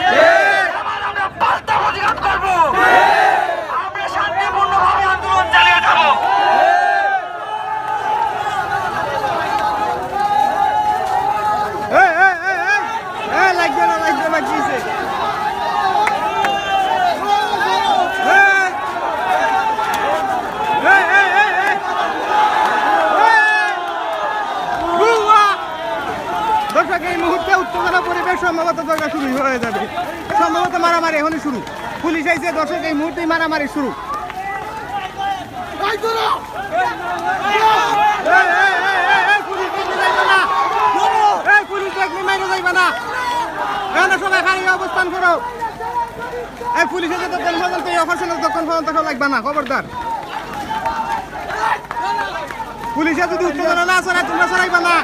এবার আমরা পাল্টা প্রতিঘাত করব। আমরা শান্তিপূর্ণভাবে আন্দোলন চালিয়ে যাব। দর্শক, এই মুহূর্তে উত্তেজনা পরিবেশ সম্ভবত দরকার শুরু হয়ে যাবে। সম্ভবত মারামারি এখনই শুরু। পুলিশ আইছে দর্শক, এই মুহূর্তেই মারামারি শুরু। পুলিশ দেখলে মাইরে যাইবা না, এখানে সবাই খালি অবস্থান করো। এই পুলিশের যতক্ষণ পর্যন্ত এই অপারেশন ততক্ষণ পর্যন্ত লাগবে না, খবরদার। পুলিশে যদি উত্তেজনা না চড়ায় তোমরা চড়াইবা না।